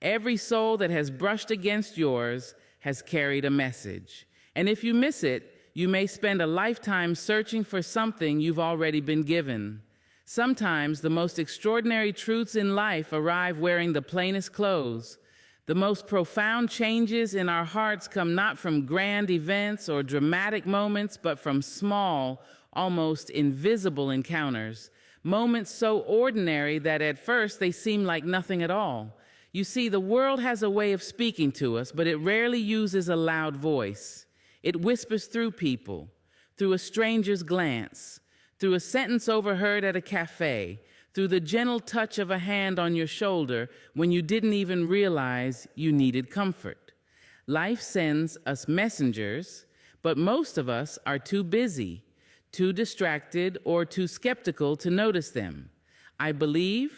Every soul that has brushed against yours has carried a message. And if you miss it, you may spend a lifetime searching for something you've already been given. Sometimes the most extraordinary truths in life arrive wearing the plainest clothes. The most profound changes in our hearts come not from grand events or dramatic moments, but from small, almost invisible encounters. Moments so ordinary that at first they seem like nothing at all. You see, the world has a way of speaking to us, but it rarely uses a loud voice. It whispers through people, through a stranger's glance, through a sentence overheard at a cafe, through the gentle touch of a hand on your shoulder when you didn't even realize you needed comfort. Life sends us messengers, but most of us are too busy, too distracted, or too skeptical to notice them. I know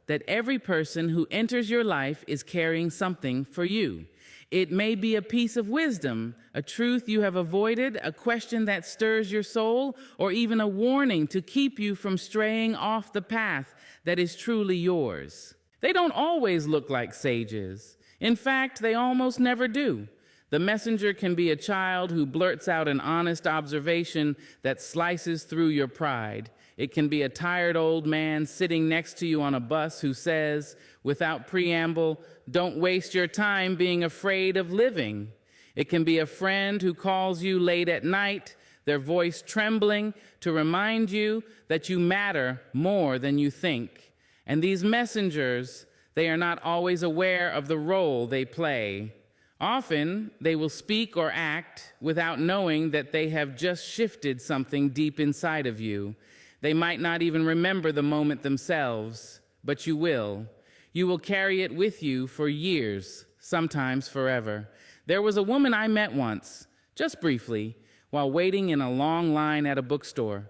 that every person who enters your life is carrying something for you. It may be a piece of wisdom, a truth you have avoided, a question that stirs your soul, or even a warning to keep you from straying off the path that is truly yours. They don't always look like sages. In fact, they almost never do. The messenger can be a child who blurts out an honest observation that slices through your pride. It can be a tired old man sitting next to you on a bus who says, without preamble, "Don't waste your time being afraid of living." It can be a friend who calls you late at night, their voice trembling, to remind you that you matter more than you think. And these messengers, they are not always aware of the role they play. Often, they will speak or act without knowing that they have just shifted something deep inside of you. They might not even remember the moment themselves, but you will. You will carry it with you for years, sometimes forever. There was a woman I met once, just briefly, while waiting in a long line at a bookstore.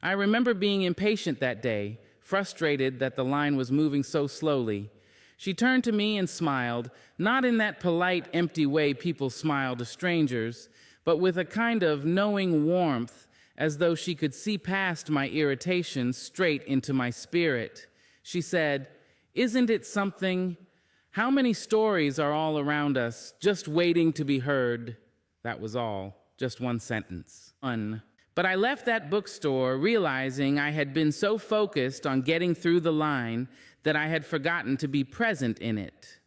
I remember being impatient that day, frustrated that the line was moving so slowly. She turned to me and smiled, not in that polite, empty way people smile to strangers, but with a kind of knowing warmth, as though she could see past my irritation straight into my spirit. She said, "Isn't it something? How many stories are all around us, just waiting to be heard?" That was all, just one sentence. But I left that bookstore realizing I had been so focused on getting through the line that I had forgotten to be present in it.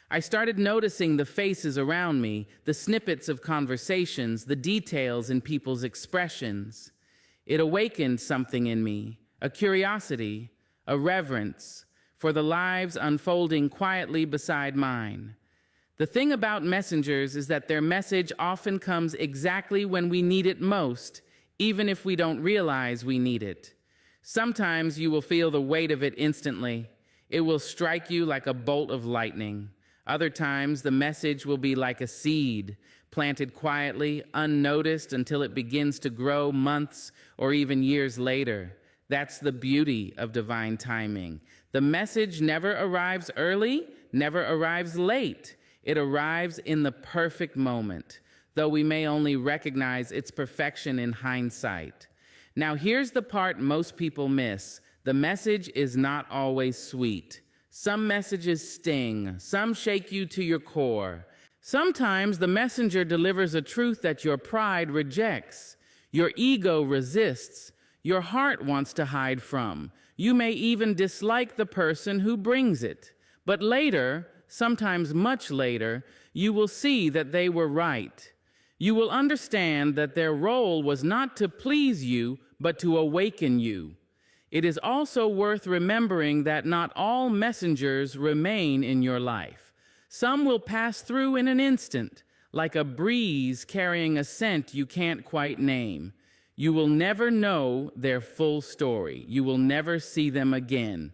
I started noticing the faces around me, the snippets of conversations, the details in people's expressions. It awakened something in me, a curiosity, a reverence for the lives unfolding quietly beside mine. The thing about messengers is that their message often comes exactly when we need it most, even if we don't realize we need it. Sometimes you will feel the weight of it instantly. It will strike you like a bolt of lightning. Other times, the message will be like a seed, planted quietly, unnoticed until it begins to grow months or even years later. That's the beauty of divine timing. The message never arrives early, never arrives late. It arrives in the perfect moment, though we may only recognize its perfection in hindsight. Now, here's the part most people miss. The message is not always sweet. Some messages sting, some shake you to your core. Sometimes the messenger delivers a truth that your pride rejects, your ego resists, your heart wants to hide from. You may even dislike the person who brings it. But later, sometimes much later, you will see that they were right. You will understand that their role was not to please you, but to awaken you. It is also worth remembering that not all messengers remain in your life. Some will pass through in an instant, like a breeze carrying a scent you can't quite name. You will never know their full story. You will never see them again.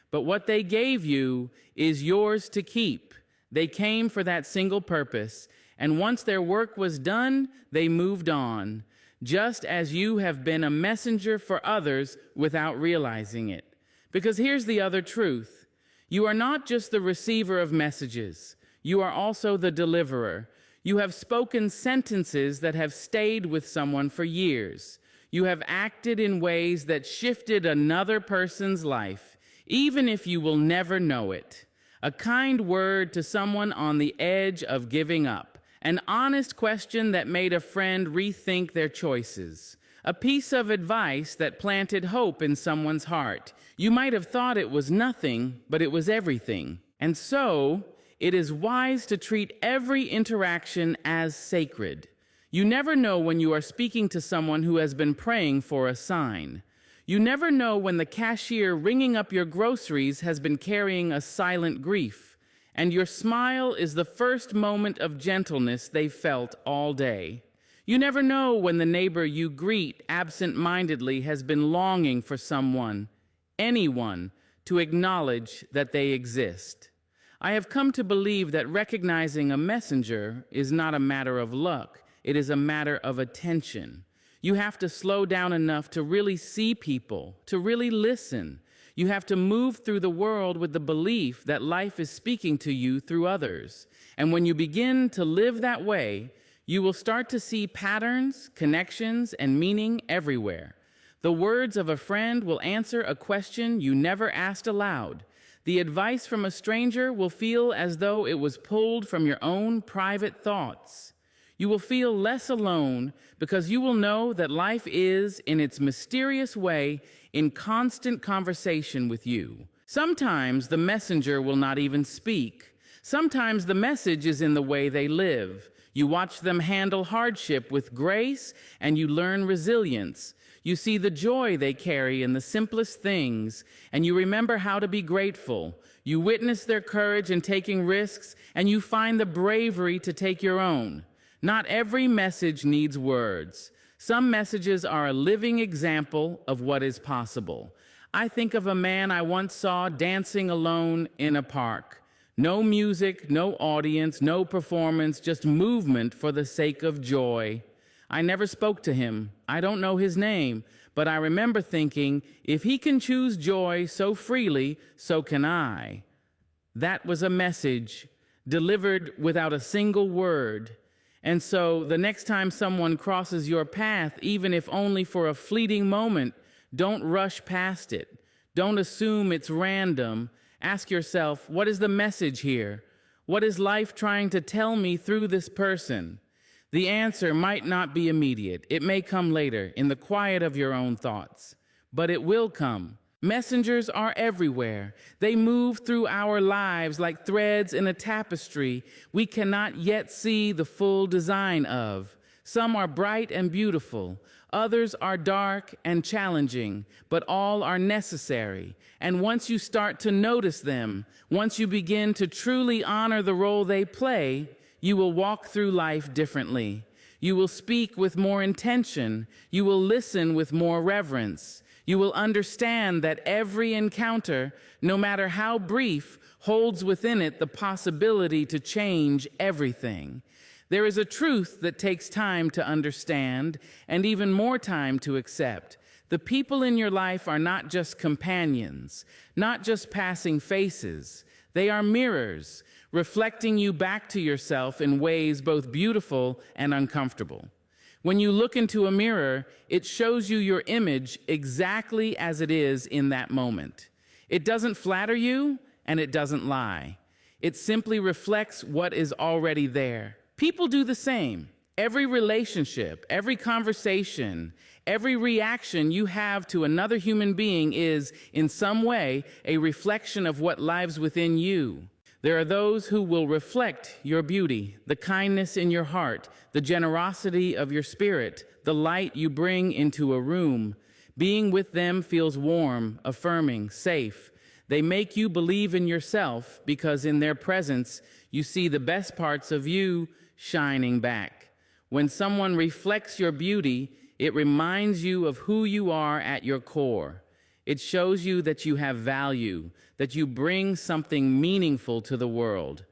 But what they gave you is yours to keep. They came for that single purpose, and once their work was done, they moved on, just as you have been a messenger for others without realizing it. Because here's the other truth. You are not just the receiver of messages. You are also the deliverer. You have spoken sentences that have stayed with someone for years. You have acted in ways that shifted another person's life, even if you will never know it. A kind word to someone on the edge of giving up. An honest question that made a friend rethink their choices. A piece of advice that planted hope in someone's heart. You might have thought it was nothing, but it was everything. And so, it is wise to treat every interaction as sacred. You never know when you are speaking to someone who has been praying for a sign. You never know when the cashier ringing up your groceries has been carrying a silent grief, and your smile is the first moment of gentleness they felt all day. You never know when the neighbor you greet absent-mindedly has been longing for someone, anyone, to acknowledge that they exist. I have come to believe that recognizing a messenger is not a matter of luck. It is a matter of attention. You have to slow down enough to really see people, to really listen. You have to move through the world with the belief that life is speaking to you through others. And when you begin to live that way, you will start to see patterns, connections, and meaning everywhere. The words of a friend will answer a question you never asked aloud. The advice from a stranger will feel as though it was pulled from your own private thoughts. You will feel less alone because you will know that life is, in its mysterious way, in constant conversation with you. Sometimes the messenger will not even speak. Sometimes the message is in the way they live. You watch them handle hardship with grace, and you learn resilience. You see the joy they carry in the simplest things, and you remember how to be grateful. You witness their courage in taking risks, and you find the bravery to take your own. Not every message needs words. Some messages are a living example of what is possible. I think of a man I once saw dancing alone in a park. No music, no audience, no performance, just movement for the sake of joy. I never spoke to him. I don't know his name, but I remember thinking, if he can choose joy so freely, so can I. That was a message delivered without a single word. And so the next time someone crosses your path, even if only for a fleeting moment, don't rush past it. Don't assume it's random. Ask yourself, what is the message here? What is life trying to tell me through this person? The answer might not be immediate. It may come later, in the quiet of your own thoughts. But it will come. Messengers are everywhere. They move through our lives like threads in a tapestry we cannot yet see the full design of. Some are bright and beautiful. Others are dark and challenging, but all are necessary. And once you start to notice them, once you begin to truly honor the role they play, you will walk through life differently. You will speak with more intention. You will listen with more reverence. You will understand that every encounter, no matter how brief, holds within it the possibility to change everything. There is a truth that takes time to understand and even more time to accept. The people in your life are not just companions, not just passing faces. They are mirrors, reflecting you back to yourself in ways both beautiful and uncomfortable. When you look into a mirror, it shows you your image exactly as it is in that moment. It doesn't flatter you, and it doesn't lie. It simply reflects what is already there. People do the same. Every relationship, every conversation, every reaction you have to another human being is, in some way, a reflection of what lives within you. There are those who will reflect your beauty, the kindness in your heart, the generosity of your spirit, the light you bring into a room. Being with them feels warm, affirming, safe. They make you believe in yourself because in their presence, you see the best parts of you shining back. When someone reflects your beauty, it reminds you of who you are at your core. It shows you that you have value, that you bring something meaningful to the world.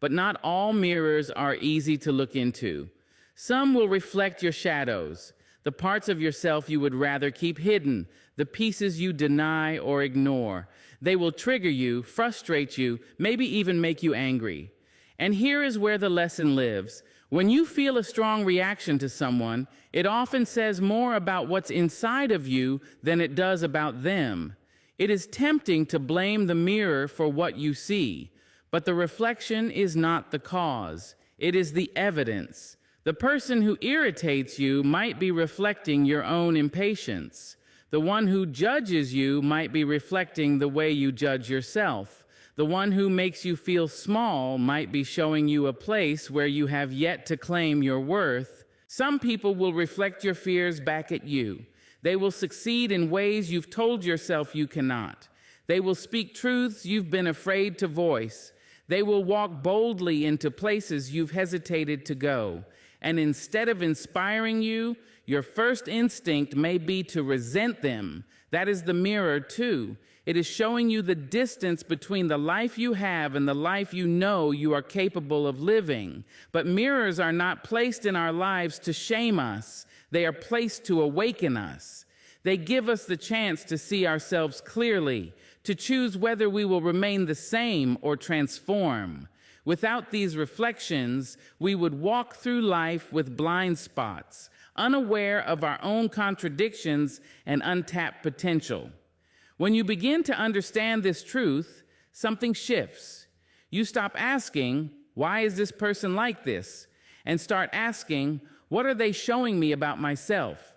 But not all mirrors are easy to look into. Some will reflect your shadows, the parts of yourself you would rather keep hidden, the pieces you deny or ignore. They will trigger you, frustrate you, maybe even make you angry. And here is where the lesson lives. When you feel a strong reaction to someone, it often says more about what's inside of you than it does about them. It is tempting to blame the mirror for what you see. But the reflection is not the cause. It is the evidence. The person who irritates you might be reflecting your own impatience. The one who judges you might be reflecting the way you judge yourself. The one who makes you feel small might be showing you a place where you have yet to claim your worth. Some people will reflect your fears back at you. They will succeed in ways you've told yourself you cannot. They will speak truths you've been afraid to voice. They will walk boldly into places you've hesitated to go. And instead of inspiring you, your first instinct may be to resent them. That is the mirror, too. It is showing you the distance between the life you have and the life you know you are capable of living. But mirrors are not placed in our lives to shame us. They are placed to awaken us. They give us the chance to see ourselves clearly, to choose whether we will remain the same or transform. Without these reflections, we would walk through life with blind spots, unaware of our own contradictions and untapped potential. When you begin to understand this truth, something shifts. You stop asking, "Why is this person like this?" and start asking, "What are they showing me about myself?"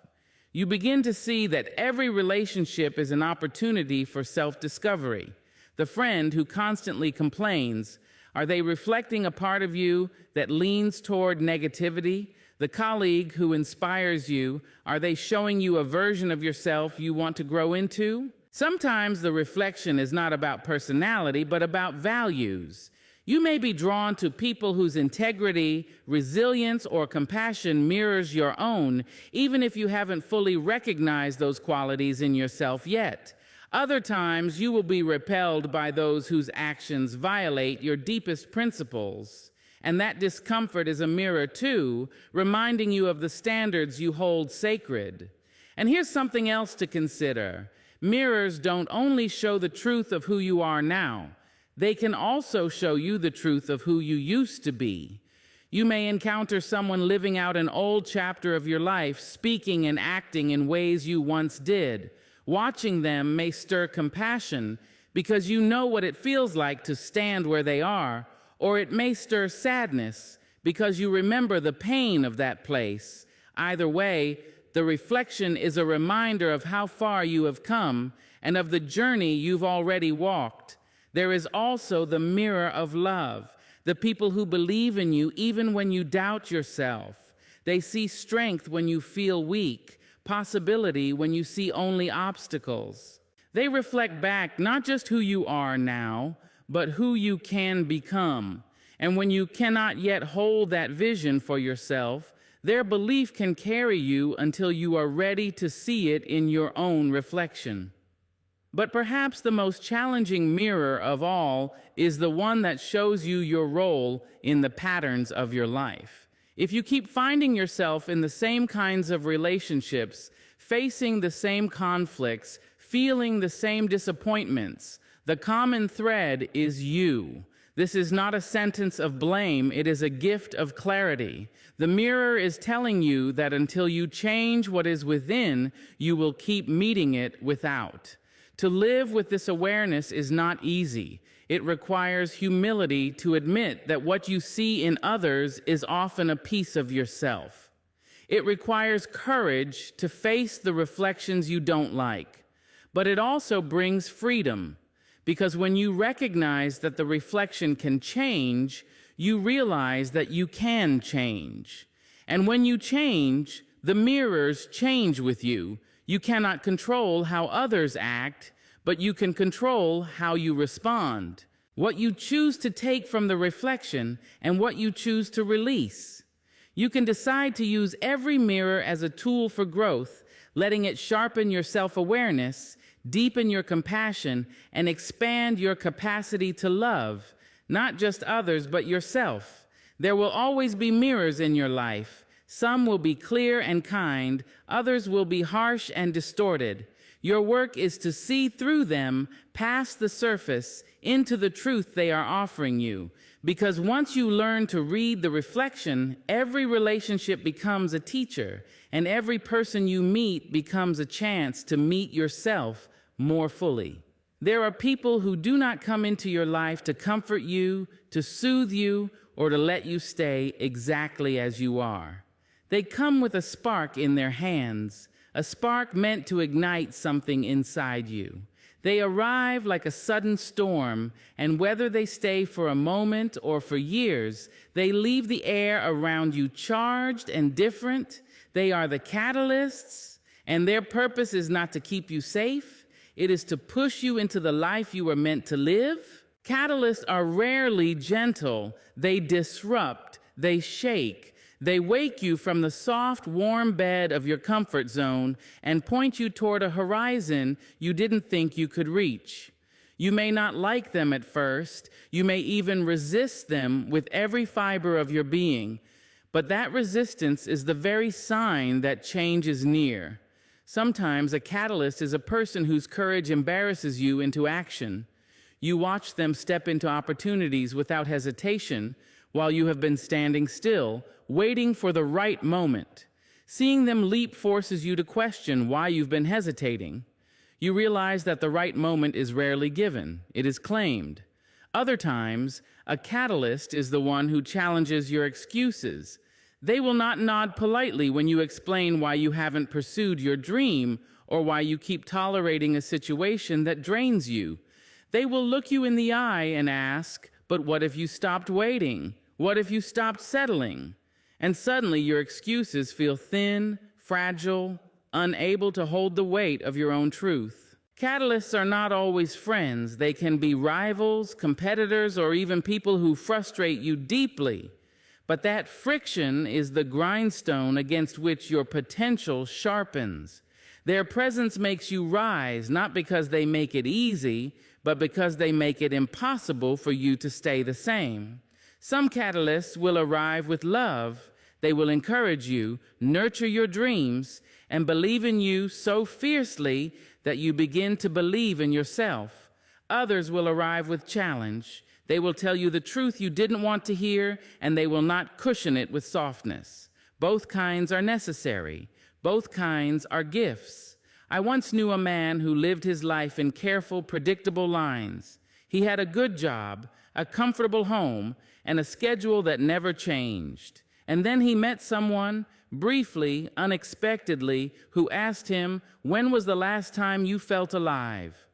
You begin to see that every relationship is an opportunity for self-discovery. The friend who constantly complains, are they reflecting a part of you that leans toward negativity? The colleague who inspires you, are they showing you a version of yourself you want to grow into? Sometimes the reflection is not about personality, but about values. You may be drawn to people whose integrity, resilience, or compassion mirrors your own, even if you haven't fully recognized those qualities in yourself yet. Other times, you will be repelled by those whose actions violate your deepest principles. And that discomfort is a mirror, too, reminding you of the standards you hold sacred. And here's something else to consider. Mirrors don't only show the truth of who you are now. They can also show you the truth of who you used to be. You may encounter someone living out an old chapter of your life, speaking and acting in ways you once did. Watching them may stir compassion because you know what it feels like to stand where they are, or it may stir sadness because you remember the pain of that place. Either way, the reflection is a reminder of how far you have come and of the journey you've already walked. There is also the mirror of love, the people who believe in you even when you doubt yourself. They see strength when you feel weak, possibility when you see only obstacles. They reflect back not just who you are now, but who you can become. And when you cannot yet hold that vision for yourself, their belief can carry you until you are ready to see it in your own reflection. But perhaps the most challenging mirror of all is the one that shows you your role in the patterns of your life. If you keep finding yourself in the same kinds of relationships, facing the same conflicts, feeling the same disappointments, the common thread is you. This is not a sentence of blame, it is a gift of clarity. The mirror is telling you that until you change what is within, you will keep meeting it without. To live with this awareness is not easy. It requires humility to admit that what you see in others is often a piece of yourself. It requires courage to face the reflections you don't like. But it also brings freedom, because when you recognize that the reflection can change, you realize that you can change. And when you change, the mirrors change with you. You cannot control how others act, but you can control how you respond, what you choose to take from the reflection and what you choose to release. You can decide to use every mirror as a tool for growth, letting it sharpen your self-awareness, deepen your compassion, and expand your capacity to love, not just others, but yourself. There will always be mirrors in your life. Some will be clear and kind, others will be harsh and distorted. Your work is to see through them, past the surface, into the truth they are offering you. Because once you learn to read the reflection, every relationship becomes a teacher, and every person you meet becomes a chance to meet yourself more fully. There are people who do not come into your life to comfort you, to soothe you, or to let you stay exactly as you are. They come with a spark in their hands, a spark meant to ignite something inside you. They arrive like a sudden storm, and whether they stay for a moment or for years, they leave the air around you charged and different. They are the catalysts, and their purpose is not to keep you safe. It is to push you into the life you were meant to live. Catalysts are rarely gentle. They disrupt, they shake. They wake you from the soft, warm bed of your comfort zone and point you toward a horizon you didn't think you could reach. You may not like them at first. You may even resist them with every fiber of your being. But that resistance is the very sign that change is near. Sometimes a catalyst is a person whose courage embarrasses you into action. You watch them step into opportunities without hesitation while you have been standing still, waiting for the right moment. Seeing them leap forces you to question why you've been hesitating. You realize that the right moment is rarely given. It is claimed. Other times, a catalyst is the one who challenges your excuses. They will not nod politely when you explain why you haven't pursued your dream or why you keep tolerating a situation that drains you. They will look you in the eye and ask, "But what if you stopped waiting? What if you stopped settling?" And suddenly your excuses feel thin, fragile, unable to hold the weight of your own truth. Catalysts are not always friends. They can be rivals, competitors, or even people who frustrate you deeply. But that friction is the grindstone against which your potential sharpens. Their presence makes you rise, not because they make it easy, but because they make it impossible for you to stay the same. Some catalysts will arrive with love. They will encourage you, nurture your dreams, and believe in you so fiercely that you begin to believe in yourself. Others will arrive with challenge. They will tell you the truth you didn't want to hear, and they will not cushion it with softness. Both kinds are necessary. Both kinds are gifts. I once knew a man who lived his life in careful, predictable lines. He had a good job, a comfortable home, and a schedule that never changed. And then he met someone, briefly, unexpectedly, who asked him, "When was the last time you felt alive?"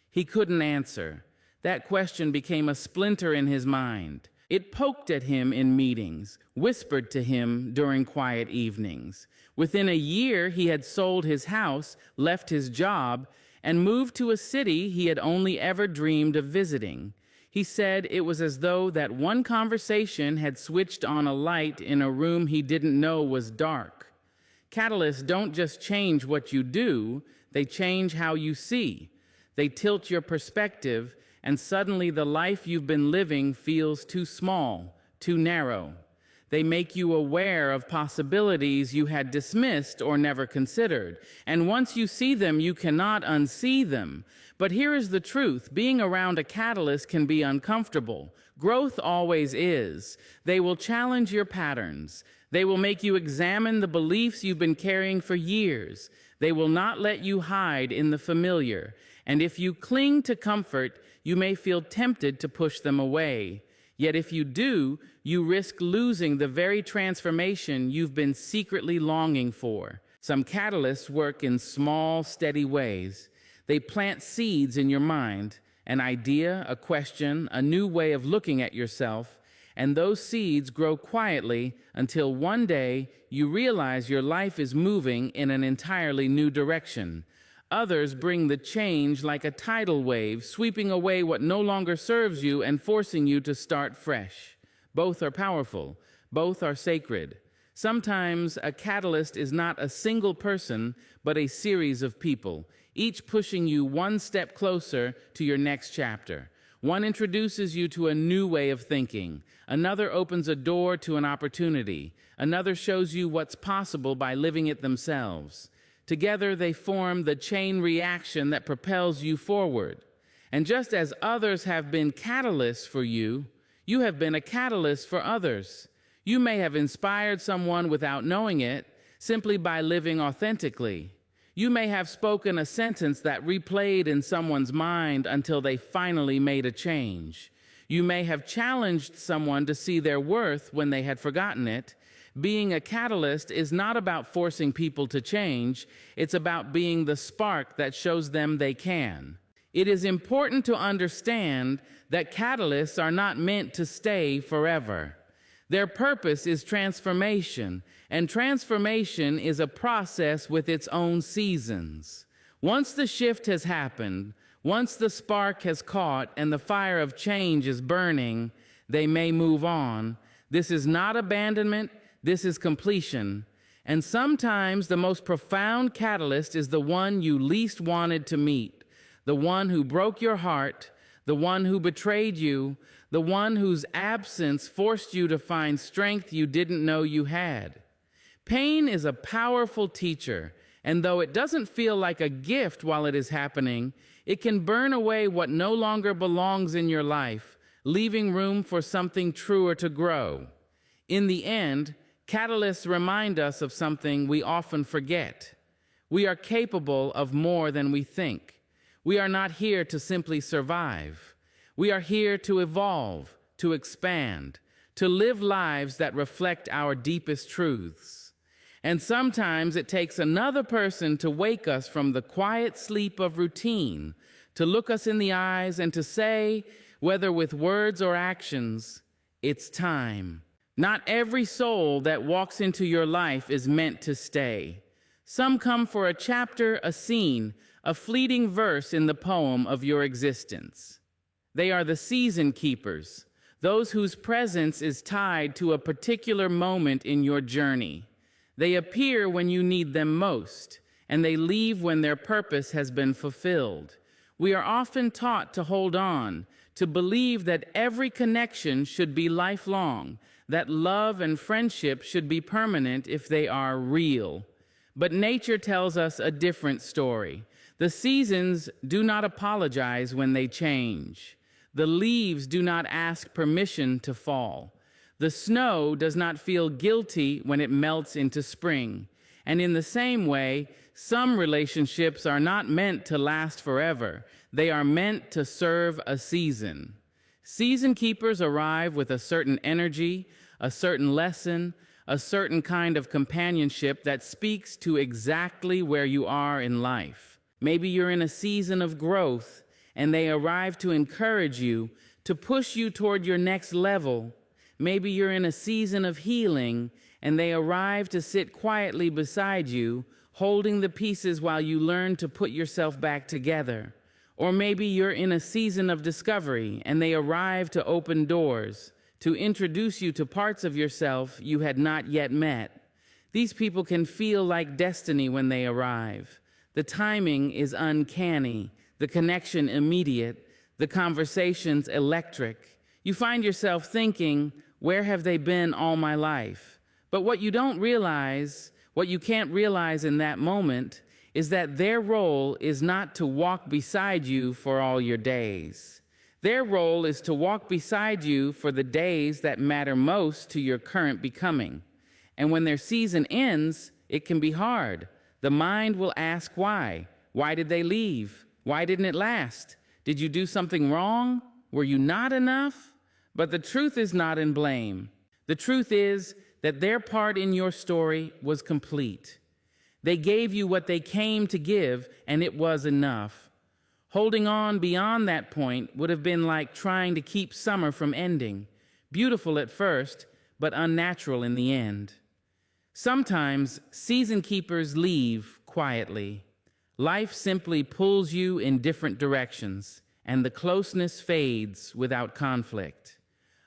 He couldn't answer. That question became a splinter in his mind. It poked at him in meetings, whispered to him during quiet evenings. Within a year, he had sold his house, left his job, and moved to a city he had only ever dreamed of visiting. He said it was as though that one conversation had switched on a light in a room he didn't know was dark. Catalysts don't just change what you do, they change how you see. They tilt your perspective, and suddenly the life you've been living feels too small, too narrow. They make you aware of possibilities you had dismissed or never considered. And once you see them, you cannot unsee them. But here is the truth. Being around a catalyst can be uncomfortable. Growth always is. They will challenge your patterns. They will make you examine the beliefs you've been carrying for years. They will not let you hide in the familiar. And if you cling to comfort, you may feel tempted to push them away. Yet if you do, you risk losing the very transformation you've been secretly longing for. Some catalysts work in small, steady ways. They plant seeds in your mind, an idea, a question, a new way of looking at yourself, and those seeds grow quietly until one day you realize your life is moving in an entirely new direction. Others bring the change like a tidal wave, sweeping away what no longer serves you and forcing you to start fresh. Both are powerful. Both are sacred. Sometimes a catalyst is not a single person, but a series of people, each pushing you one step closer to your next chapter. One introduces you to a new way of thinking. Another opens a door to an opportunity. Another shows you what's possible by living it themselves. Together, they form the chain reaction that propels you forward. And just as others have been catalysts for you, you have been a catalyst for others. You may have inspired someone without knowing it, simply by living authentically. You may have spoken a sentence that replayed in someone's mind until they finally made a change. You may have challenged someone to see their worth when they had forgotten it. Being a catalyst is not about forcing people to change. It's about being the spark that shows them they can. It is important to understand that catalysts are not meant to stay forever. Their purpose is transformation, and transformation is a process with its own seasons. Once the shift has happened, once the spark has caught and the fire of change is burning, they may move on. This is not abandonment, this is completion. And sometimes the most profound catalyst is the one you least wanted to meet, the one who broke your heart, the one who betrayed you, the one whose absence forced you to find strength you didn't know you had. Pain is a powerful teacher, and though it doesn't feel like a gift while it is happening, it can burn away what no longer belongs in your life, leaving room for something truer to grow. In the end, catalysts remind us of something we often forget. We are capable of more than we think. We are not here to simply survive. We are here to evolve, to expand, to live lives that reflect our deepest truths. And sometimes it takes another person to wake us from the quiet sleep of routine, to look us in the eyes and to say, whether with words or actions, it's time. Not every soul that walks into your life is meant to stay. Some come for a chapter, a scene, a fleeting verse in the poem of your existence. They are the season keepers, those whose presence is tied to a particular moment in your journey. They appear when you need them most, and they leave when their purpose has been fulfilled. We are often taught to hold on, to believe that every connection should be lifelong, that love and friendship should be permanent if they are real. But nature tells us a different story. The seasons do not apologize when they change. The leaves do not ask permission to fall. The snow does not feel guilty when it melts into spring. And in the same way, some relationships are not meant to last forever. They are meant to serve a season. Season keepers arrive with a certain energy, a certain lesson, a certain kind of companionship that speaks to exactly where you are in life. Maybe you're in a season of growth, and they arrive to encourage you, to push you toward your next level. Maybe you're in a season of healing, and they arrive to sit quietly beside you, holding the pieces while you learn to put yourself back together. Or maybe you're in a season of discovery, and they arrive to open doors, to introduce you to parts of yourself you had not yet met. These people can feel like destiny when they arrive. The timing is uncanny, the connection immediate, the conversations electric. You find yourself thinking, where have they been all my life? But what you don't realize, what you can't realize in that moment, is that their role is not to walk beside you for all your days. Their role is to walk beside you for the days that matter most to your current becoming. And when their season ends, it can be hard. The mind will ask why. Why did they leave? Why didn't it last? Did you do something wrong? Were you not enough? But the truth is not in blame. The truth is that their part in your story was complete. They gave you what they came to give, and it was enough. Holding on beyond that point would have been like trying to keep summer from ending. Beautiful at first, but unnatural in the end. Sometimes season keepers leave quietly. Life simply pulls you in different directions, and the closeness fades without conflict.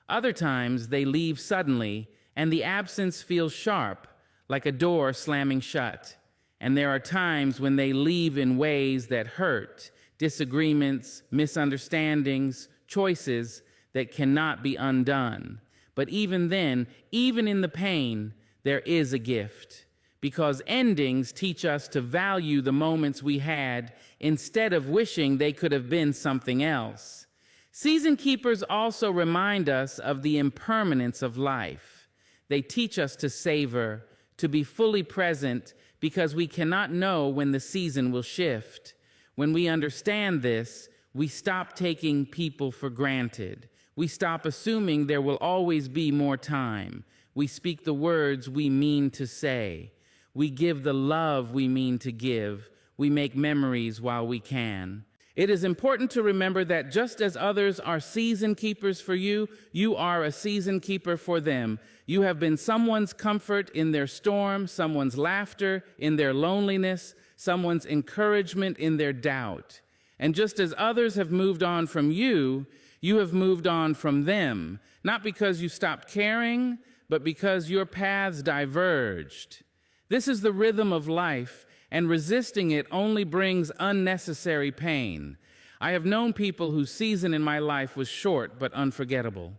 Other times they leave suddenly, and the absence feels sharp, like a door slamming shut. And there are times when they leave in ways that hurt, disagreements, misunderstandings, choices that cannot be undone. But even then, even in the pain, there is a gift, because endings teach us to value the moments we had instead of wishing they could have been something else. Season keepers also remind us of the impermanence of life. They teach us to savor, to be fully present, because we cannot know when the season will shift. When we understand this, we stop taking people for granted. We stop assuming there will always be more time. We speak the words we mean to say. We give the love we mean to give. We make memories while we can. It is important to remember that just as others are season keepers for you, you are a season keeper for them. You have been someone's comfort in their storm, someone's laughter in their loneliness, someone's encouragement in their doubt. And just as others have moved on from you, you have moved on from them, not because you stopped caring, but because your paths diverged. This is the rhythm of life, and resisting it only brings unnecessary pain. I have known people whose season in my life was short but unforgettable.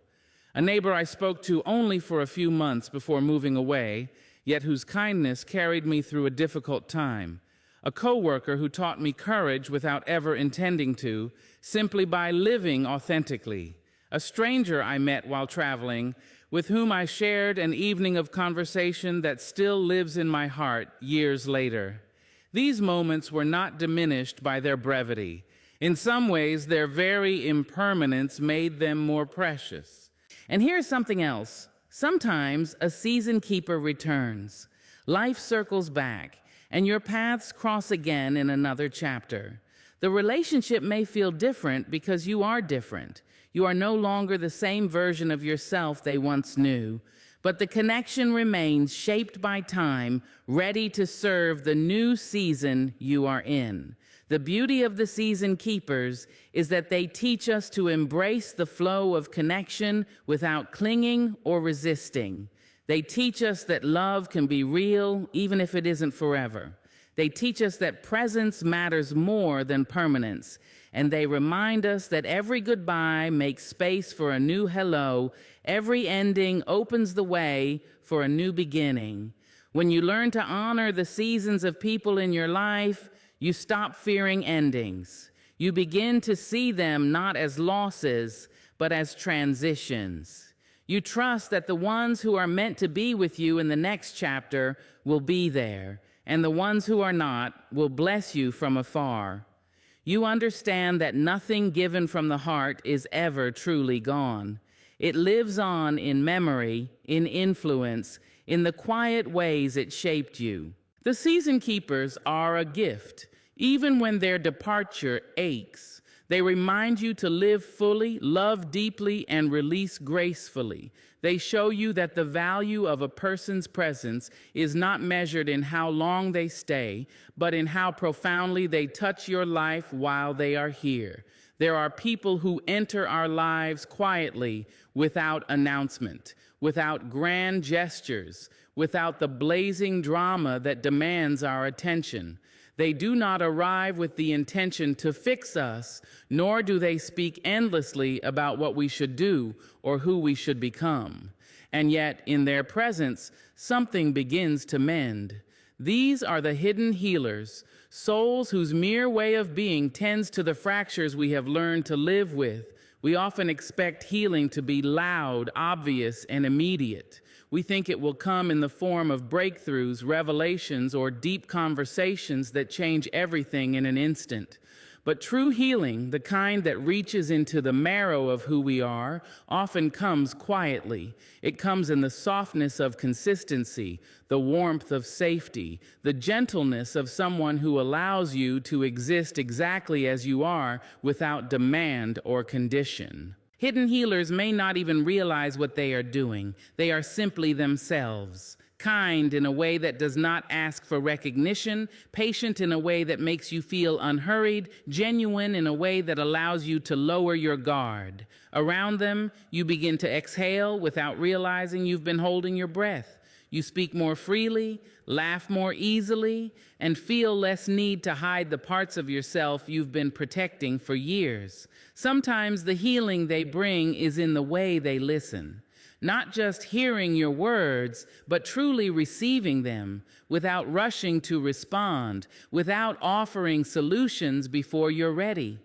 A neighbor I spoke to only for a few months before moving away, yet whose kindness carried me through a difficult time. A coworker who taught me courage without ever intending to, simply by living authentically. A stranger I met while traveling, with whom I shared an evening of conversation that still lives in my heart years later. These moments were not diminished by their brevity. In some ways, their very impermanence made them more precious. And here's something else. Sometimes a season keeper returns. Life circles back, and your paths cross again in another chapter. The relationship may feel different because you are different. You are no longer the same version of yourself they once knew. But the connection remains shaped by time, ready to serve the new season you are in. The beauty of the season keepers is that they teach us to embrace the flow of connection without clinging or resisting. They teach us that love can be real even if it isn't forever. They teach us that presence matters more than permanence. And they remind us that every goodbye makes space for a new hello. Every ending opens the way for a new beginning. When you learn to honor the seasons of people in your life, you stop fearing endings. You begin to see them not as losses, but as transitions. You trust that the ones who are meant to be with you in the next chapter will be there, and the ones who are not will bless you from afar. You understand that nothing given from the heart is ever truly gone. It lives on in memory, in influence, in the quiet ways it shaped you. The season keepers are a gift. Even when their departure aches, they remind you to live fully, love deeply, and release gracefully. They show you that the value of a person's presence is not measured in how long they stay, but in how profoundly they touch your life while they are here. There are people who enter our lives quietly, without announcement, without grand gestures, without the blazing drama that demands our attention. They do not arrive with the intention to fix us, nor do they speak endlessly about what we should do or who we should become. And yet, in their presence, something begins to mend. These are the hidden healers, souls whose mere way of being tends to the fractures we have learned to live with. We often expect healing to be loud, obvious, and immediate. We think it will come in the form of breakthroughs, revelations, or deep conversations that change everything in an instant. But true healing, the kind that reaches into the marrow of who we are, often comes quietly. It comes in the softness of consistency, the warmth of safety, the gentleness of someone who allows you to exist exactly as you are without demand or condition. Hidden healers may not even realize what they are doing. They are simply themselves. Kind in a way that does not ask for recognition, patient in a way that makes you feel unhurried, genuine in a way that allows you to lower your guard. Around them, you begin to exhale without realizing you've been holding your breath. You speak more freely, laugh more easily, and feel less need to hide the parts of yourself you've been protecting for years. Sometimes the healing they bring is in the way they listen. Not just hearing your words, but truly receiving them without rushing to respond, without offering solutions before you're ready.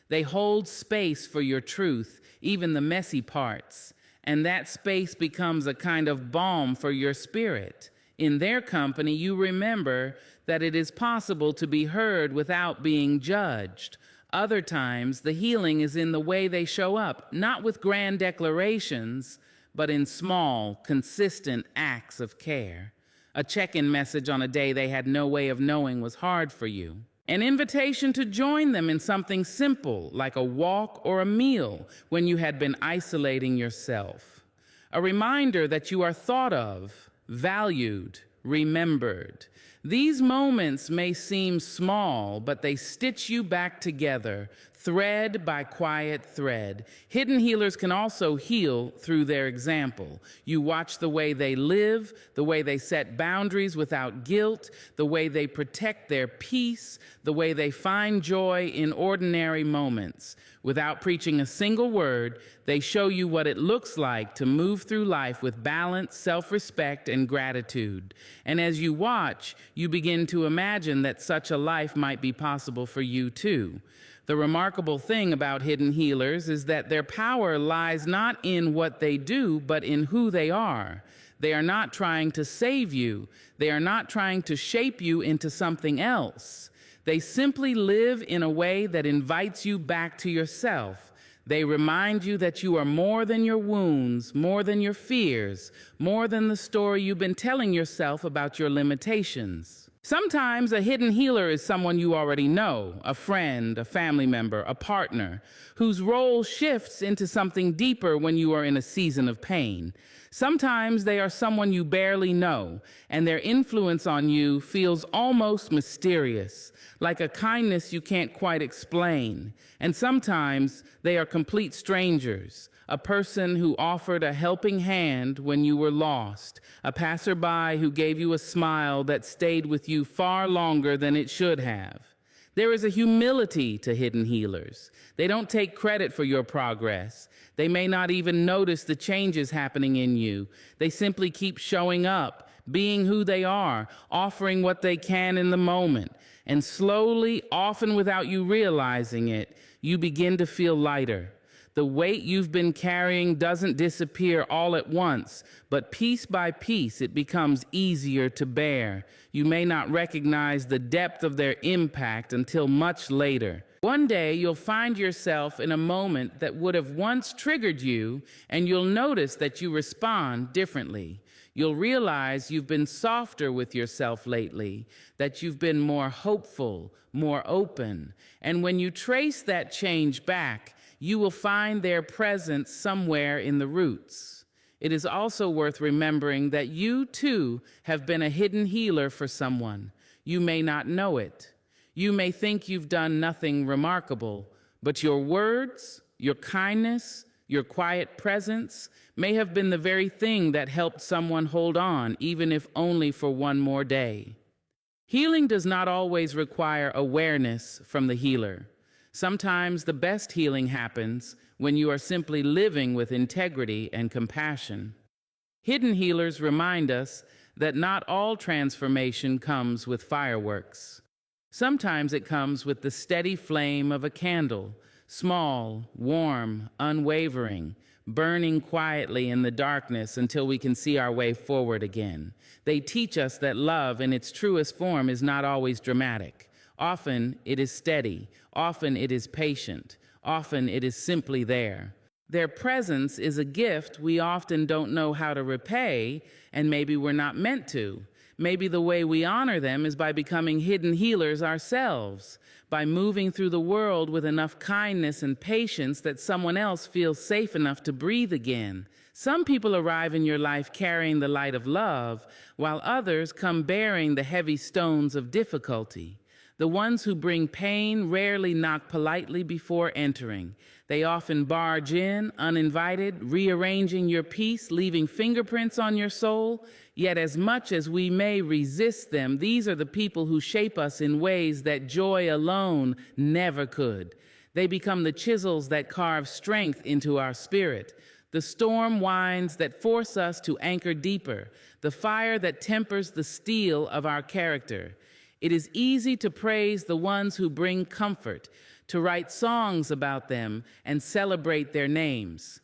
They hold space for your truth, even the messy parts, and that space becomes a kind of balm for your spirit. In their company, you remember that it is possible to be heard without being judged. Other times, the healing is in the way they show up, not with grand declarations, but in small, consistent acts of care. A check-in message on a day they had no way of knowing was hard for you. An invitation to join them in something simple, like a walk or a meal, when you had been isolating yourself. A reminder that you are thought of, valued, remembered. These moments may seem small, but they stitch you back together, thread by quiet thread. Hidden healers can also heal through their example. You watch the way they live, the way they set boundaries without guilt, the way they protect their peace, the way they find joy in ordinary moments. Without preaching a single word, they show you what it looks like to move through life with balance, self-respect, and gratitude. And as you watch, you begin to imagine that such a life might be possible for you too. The remarkable thing about hidden healers is that their power lies not in what they do, but in who they are. They are not trying to save you. They are not trying to shape you into something else. They simply live in a way that invites you back to yourself. They remind you that you are more than your wounds, more than your fears, more than the story you've been telling yourself about your limitations. Sometimes a hidden healer is someone you already know, a friend, a family member, a partner, whose role shifts into something deeper when you are in a season of pain. Sometimes they are someone you barely know, and their influence on you feels almost mysterious, like a kindness you can't quite explain. And sometimes they are complete strangers, a person who offered a helping hand when you were lost, a passerby who gave you a smile that stayed with you far longer than it should have. There is a humility to hidden healers. They don't take credit for your progress. They may not even notice the changes happening in you. They simply keep showing up, being who they are, offering what they can in the moment. And slowly, often without you realizing it, you begin to feel lighter. The weight you've been carrying doesn't disappear all at once, but piece by piece it becomes easier to bear. You may not recognize the depth of their impact until much later. One day you'll find yourself in a moment that would have once triggered you, and you'll notice that you respond differently. You'll realize you've been softer with yourself lately, that you've been more hopeful, more open. And when you trace that change back, you will find their presence somewhere in the roots. It is also worth remembering that you, too, have been a hidden healer for someone. You may not know it. You may think you've done nothing remarkable, but your words, your kindness, your quiet presence may have been the very thing that helped someone hold on, even if only for one more day. Healing does not always require awareness from the healer. Sometimes the best healing happens when you are simply living with integrity and compassion. Hidden healers remind us that not all transformation comes with fireworks. Sometimes it comes with the steady flame of a candle, small, warm, unwavering, burning quietly in the darkness until we can see our way forward again. They teach us that love in its truest form is not always dramatic. Often it is steady, often it is patient, often it is simply there. Their presence is a gift we often don't know how to repay, and maybe we're not meant to. Maybe the way we honor them is by becoming hidden healers ourselves, by moving through the world with enough kindness and patience that someone else feels safe enough to breathe again. Some people arrive in your life carrying the light of love, while others come bearing the heavy stones of difficulty. The ones who bring pain rarely knock politely before entering. They often barge in, uninvited, rearranging your peace, leaving fingerprints on your soul. Yet as much as we may resist them, these are the people who shape us in ways that joy alone never could. They become the chisels that carve strength into our spirit, the storm winds that force us to anchor deeper, the fire that tempers the steel of our character. It is easy to praise the ones who bring comfort, to write songs about them and celebrate their names.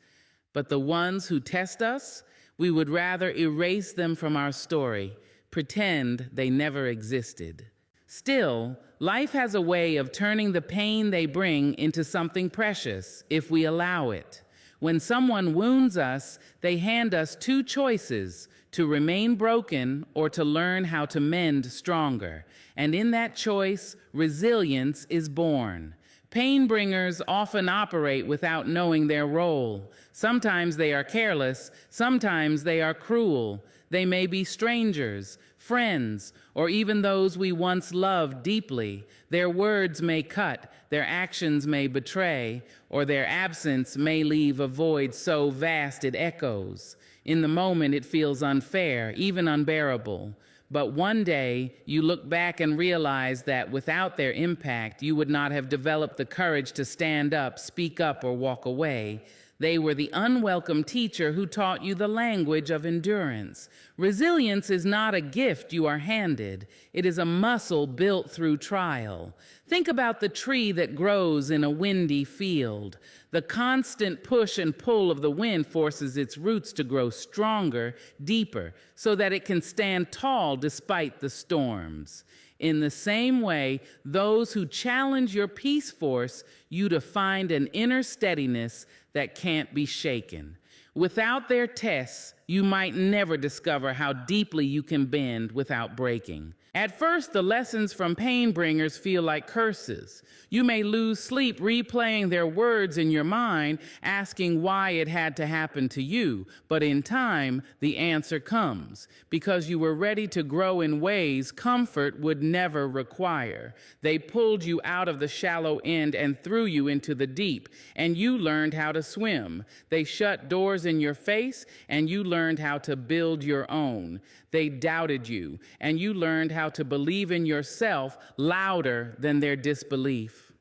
But the ones who test us, we would rather erase them from our story, pretend they never existed. Still, life has a way of turning the pain they bring into something precious if we allow it. When someone wounds us, they hand us two choices: to remain broken or to learn how to mend stronger. And in that choice, resilience is born. Pain bringers often operate without knowing their role. Sometimes they are careless, sometimes they are cruel. They may be strangers, friends, or even those we once loved deeply. Their words may cut, their actions may betray, or their absence may leave a void so vast it echoes. In the moment, it feels unfair, even unbearable. But one day, you look back and realize that without their impact, you would not have developed the courage to stand up, speak up, or walk away. They were the unwelcome teacher who taught you the language of endurance. Resilience is not a gift you are handed. It is a muscle built through trial. Think about the tree that grows in a windy field. The constant push and pull of the wind forces its roots to grow stronger, deeper, so that it can stand tall despite the storms. In the same way, those who challenge your peace force you to find an inner steadiness that can't be shaken. Without their tests, you might never discover how deeply you can bend without breaking. At first, the lessons from pain bringers feel like curses. You may lose sleep replaying their words in your mind, asking why it had to happen to you. But in time, the answer comes, because you were ready to grow in ways comfort would never require. They pulled you out of the shallow end and threw you into the deep, and you learned how to swim. They shut doors in your face, and you learned how to build your own. They doubted you, and you learned how to believe in yourself louder than their disbelief.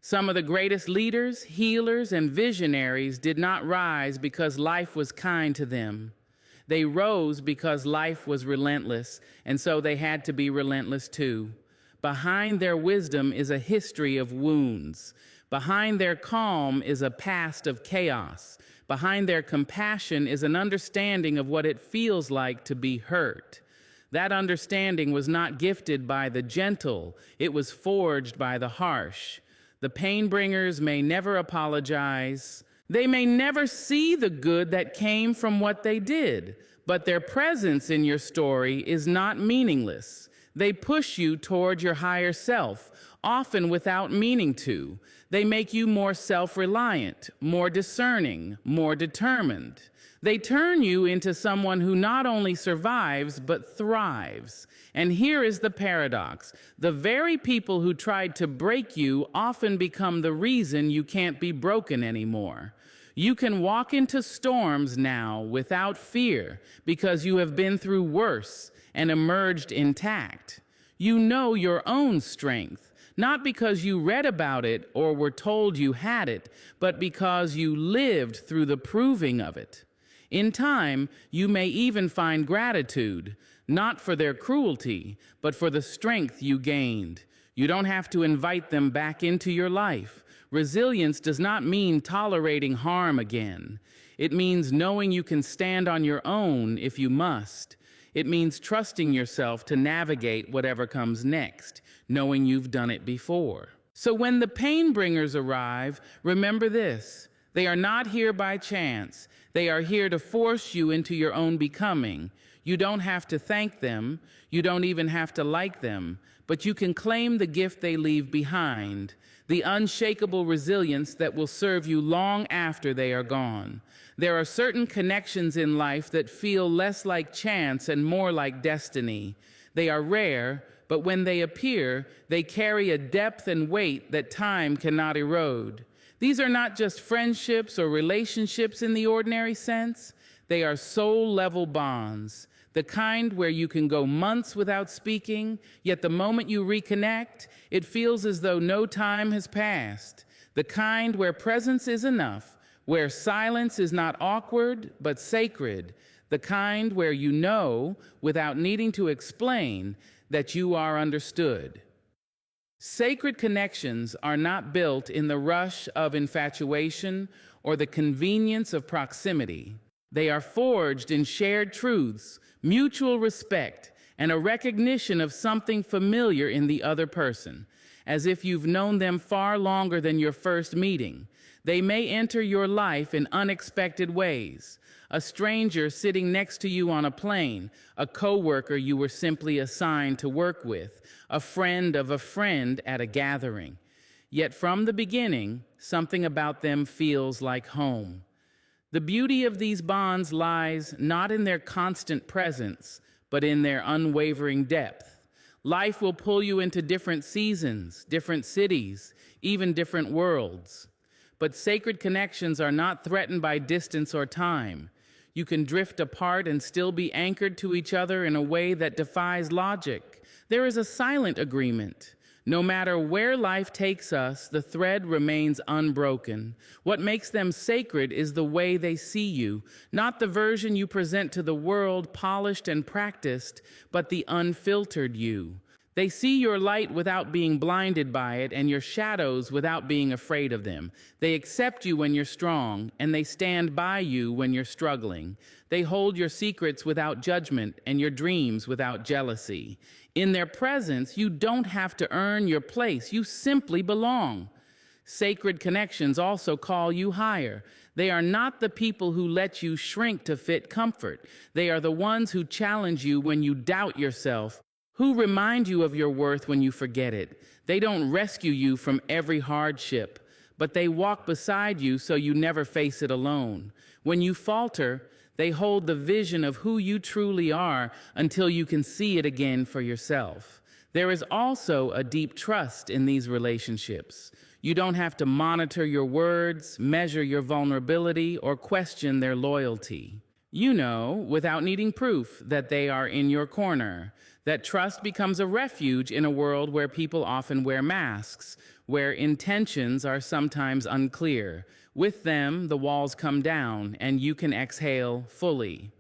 Some of the greatest leaders, healers, and visionaries did not rise because life was kind to them. They rose because life was relentless, and so they had to be relentless too. Behind their wisdom is a history of wounds. Behind their calm is a past of chaos. Behind their compassion is an understanding of what it feels like to be hurt. That understanding was not gifted by the gentle, it was forged by the harsh. The pain bringers may never apologize. They may never see the good that came from what they did, but their presence in your story is not meaningless. They push you toward your higher self, often without meaning to. They make you more self-reliant, more discerning, more determined. They turn you into someone who not only survives, but thrives. And here is the paradox. The very people who tried to break you often become the reason you can't be broken anymore. You can walk into storms now without fear because you have been through worse and emerged intact. You know your own strength, not because you read about it or were told you had it, but because you lived through the proving of it. In time, you may even find gratitude, not for their cruelty, but for the strength you gained. You don't have to invite them back into your life. Resilience does not mean tolerating harm again. It means knowing you can stand on your own if you must. It means trusting yourself to navigate whatever comes next, knowing you've done it before. So when the pain bringers arrive, remember this: they are not here by chance. They are here to force you into your own becoming. You don't have to thank them. You don't even have to like them. But you can claim the gift they leave behind, the unshakable resilience that will serve you long after they are gone. There are certain connections in life that feel less like chance and more like destiny. They are rare, but when they appear, they carry a depth and weight that time cannot erode. These are not just friendships or relationships in the ordinary sense. They are soul-level bonds, the kind where you can go months without speaking, yet the moment you reconnect, it feels as though no time has passed. The kind where presence is enough, where silence is not awkward but sacred. The kind where you know, without needing to explain, that you are understood. Sacred connections are not built in the rush of infatuation or the convenience of proximity. They are forged in shared truths, mutual respect, and a recognition of something familiar in the other person, as if you've known them far longer than your first meeting. They may enter your life in unexpected ways. A stranger sitting next to you on a plane, a coworker you were simply assigned to work with, a friend of a friend at a gathering. Yet from the beginning, something about them feels like home. The beauty of these bonds lies not in their constant presence, but in their unwavering depth. Life will pull you into different seasons, different cities, even different worlds. But sacred connections are not threatened by distance or time. You can drift apart and still be anchored to each other in a way that defies logic. There is a silent agreement. No matter where life takes us, the thread remains unbroken. What makes them sacred is the way they see you, not the version you present to the world, polished and practiced, but the unfiltered you. They see your light without being blinded by it, and your shadows without being afraid of them. They accept you when you're strong, and they stand by you when you're struggling. They hold your secrets without judgment and your dreams without jealousy. In their presence, you don't have to earn your place. You simply belong. Sacred connections also call you higher. They are not the people who let you shrink to fit comfort. They are the ones who challenge you when you doubt yourself, who remind you of your worth when you forget it. They don't rescue you from every hardship, but they walk beside you so you never face it alone. When you falter, they hold the vision of who you truly are until you can see it again for yourself. There is also a deep trust in these relationships. You don't have to monitor your words, measure your vulnerability, or question their loyalty. You know, without needing proof, that they are in your corner. That trust becomes a refuge in a world where people often wear masks, where intentions are sometimes unclear. With them, the walls come down, and you can exhale fully.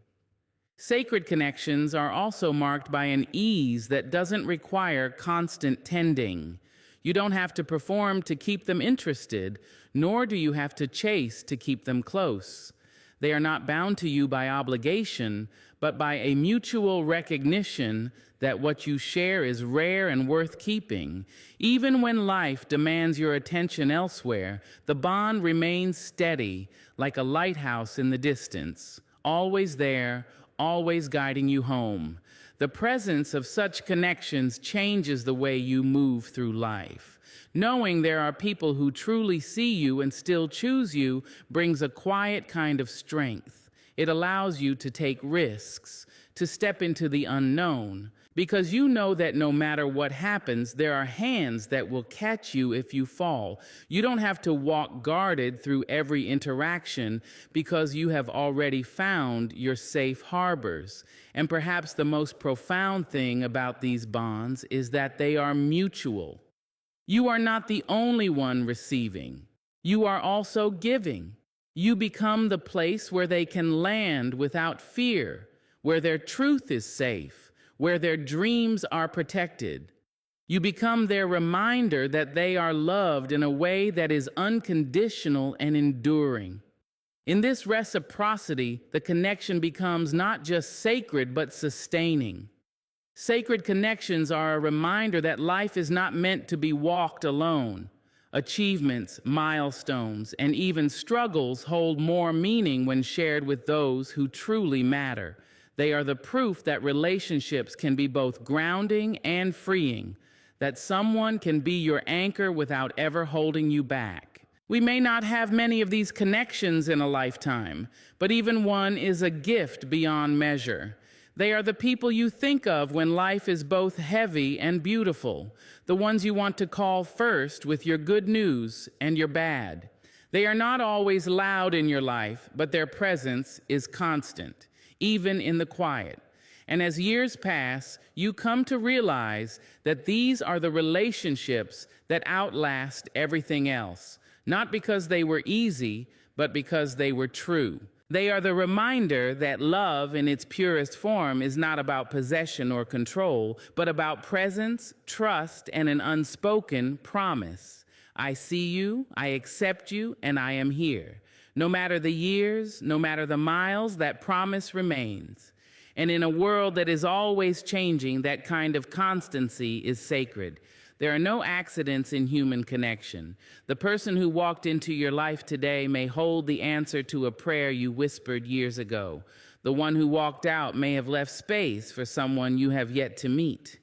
Sacred connections are also marked by an ease that doesn't require constant tending. You don't have to perform to keep them interested, nor do you have to chase to keep them close. They are not bound to you by obligation, but by a mutual recognition that what you share is rare and worth keeping. Even when life demands your attention elsewhere, the bond remains steady, like a lighthouse in the distance, always there, always guiding you home. The presence of such connections changes the way you move through life. Knowing there are people who truly see you and still choose you brings a quiet kind of strength. It allows you to take risks, to step into the unknown, because you know that no matter what happens, there are hands that will catch you if you fall. You don't have to walk guarded through every interaction because you have already found your safe harbors. And perhaps the most profound thing about these bonds is that they are mutual. You are not the only one receiving. You are also giving. You become the place where they can land without fear, where their truth is safe, where their dreams are protected. You become their reminder that they are loved in a way that is unconditional and enduring. In this reciprocity, the connection becomes not just sacred, but sustaining. Sacred connections are a reminder that life is not meant to be walked alone. Achievements, milestones, and even struggles hold more meaning when shared with those who truly matter. They are the proof that relationships can be both grounding and freeing, that someone can be your anchor without ever holding you back. We may not have many of these connections in a lifetime, but even one is a gift beyond measure. They are the people you think of when life is both heavy and beautiful, the ones you want to call first with your good news and your bad. They are not always loud in your life, but their presence is constant, even in the quiet. And as years pass, you come to realize that these are the relationships that outlast everything else, not because they were easy, but because they were true. They are the reminder that love in its purest form is not about possession or control, but about presence, trust, and an unspoken promise. I see you, I accept you, and I am here. No matter the years, no matter the miles, that promise remains. And in a world that is always changing, that kind of constancy is sacred. There are no accidents in human connection. The person who walked into your life today may hold the answer to a prayer you whispered years ago. The one who walked out may have left space for someone you have yet to meet.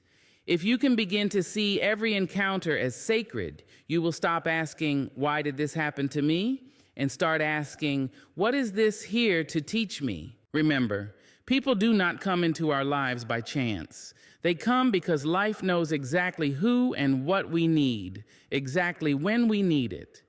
If you can begin to see every encounter as sacred, you will stop asking, "Why did this happen to me?" and start asking, "What is this here to teach me?" Remember, people do not come into our lives by chance. They come because life knows exactly who and what we need, exactly when we need it.